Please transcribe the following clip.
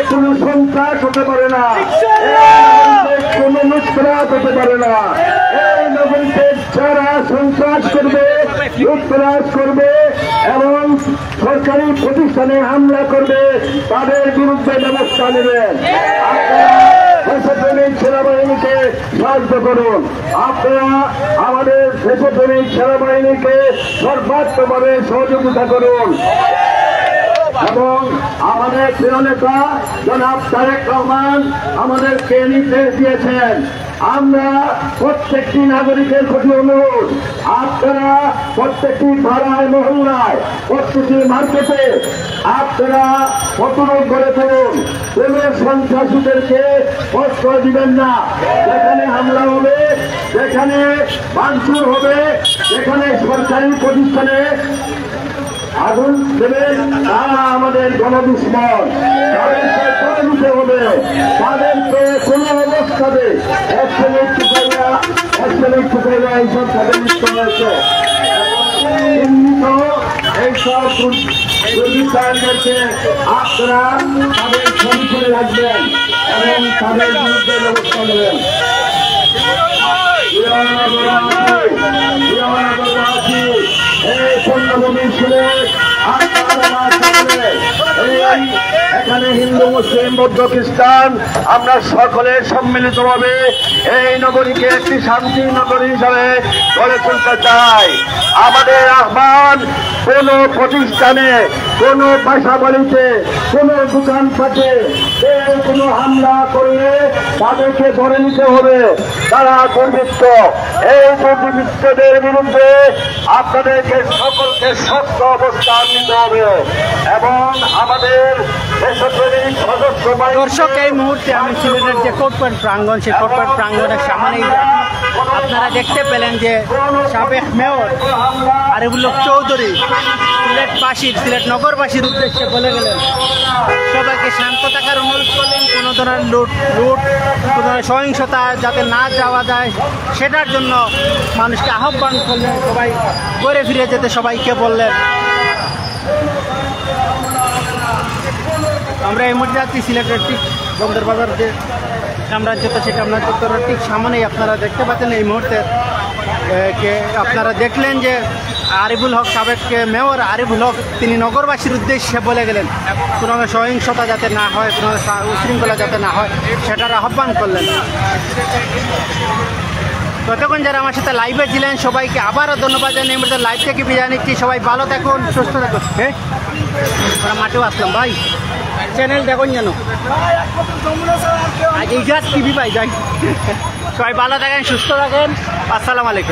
কোন সন্ত্রাস হতে পারে না, কোন লুটতরাজ হতে পারে না। এই নগরীতে যারা সন্ত্রাস করবে, লুটতরাজ করবে এবং সরকারি প্রতিষ্ঠানে হামলা করবে তাদের বিরুদ্ধে ব্যবস্থা নেবেন। দেশপ্রেমিক সেনাবাহিনীকে সাহায্য করুন। আপনারা আমাদের দেশপ্রেমিক সেনাবাহিনীকে সর্বাত্মকভাবে সহযোগিতা করুন এবং আমাদের প্রিয় নেতা জনাব তারেক রহমান আমাদেরকে নির্দেশ দিয়েছেন, আমরা প্রত্যেকটি নাগরিকের প্রতি অনুরোধ, আপনারা প্রত্যেকটি পাড়ায় মহল্লায় প্রত্যেকটি মার্কেটে আপনারা প্রতিরোধ করে তুলুন। কোন সন্ত্রাসীদেরকে কষ্ট দিবেন না। যেখানে হামলা হবে, যেখানে ভাঙচুর হবে, যেখানে সরকারি প্রতিষ্ঠানে আগুন দেবেন, তারা আমাদের গণদুশ্মন, তাদেরকে করে দিতে হবে। তাদেরকে কোন অবস্থাতে এইসব তাদের লিপ্ত হয়েছে। এইসব দুর্বৃত্তদেরকে আপনারা তাদের ছবি করে রাখবেন এবং তাদের বিরুদ্ধে ব্যবস্থা নেবেন। এখানে হিন্দু, মুসলিম, বৌদ্ধ, খ্রিস্টান আমরা সকলে সম্মিলিতভাবে এই নগরীকে একটি শান্তি নগরী হিসাবে গড়ে তুলতে চাই। আমাদের আহ্বান, কোন প্রতিষ্ঠানে, কোন বাসা বাড়িতে, কোন দোকানপাটে কোন হামলা করলে তাদেরকে ধরে নিতে হবে। তারা দুর্বৃত্ত। এই দুর্বৃত্তদের বিরুদ্ধে আপনাদেরকে সকলকে শক্ত অবস্থান নিতে হবে এবং আমাদের দেশপ্রেমিক সদস্য। দর্শক, এই মুহূর্তে আমি সিলেটের যে কোর্টপাট প্রাঙ্গণ, সেই কোর্টপাট প্রাঙ্গণের সামনেই আপনারা দেখতে পেলেন যে সাবেক মেয়র আরিফুল হক চৌধুরী সিলেট নগরবাসীর উদ্দেশ্যে বলে গেলেন, সবাইকে শান্ত থাকার অনুরোধ করলেন। কোনো ধরনের লুট, কোনো সহিংসতা যাতে না যাওয়া যায় সেটার জন্য মানুষকে আহ্বান করলেন, সবাই ঘরে ফিরে যেতে সবাইকে বললেন। আমরা এই মুহূর্তে যাচ্ছি সিলেটের ঠিক বন্দরবাজার যে সাম্রাজ্যতা, সেই সাম্রাজ্যতার ঠিক সামনেই আপনারা দেখতে পাচ্ছেন এই মুহূর্তে আপনারা দেখলেন যে আরিফুল হক, সাবেক মেয়র আরিফুল হক, তিনি নগরবাসীর উদ্দেশ্যে বলে গেলেন কোনো সহিংসতা যাতে না হয়, কোনো উশৃঙ্খলা যাতে না হয় সেটার আহ্বান করলেন। ততক্ষণ যারা আমার সাথে লাইভে ছিলেন সবাইকে আবারও ধন্যবাদ জানিয়ে আমরা লাইভ থেকে বিদায় নিচ্ছি। সবাই ভালো থাকুন, সুস্থ থাকুন। হ্যাঁ, আমরা মাঠেও আসলাম ভাই, চ্যানেল দেখুন যেন আজ ইজাজ টিভি ভাই যাই। সবাই ভালো থাকেন, সুস্থ থাকেন। আসসালামু আলাইকুম।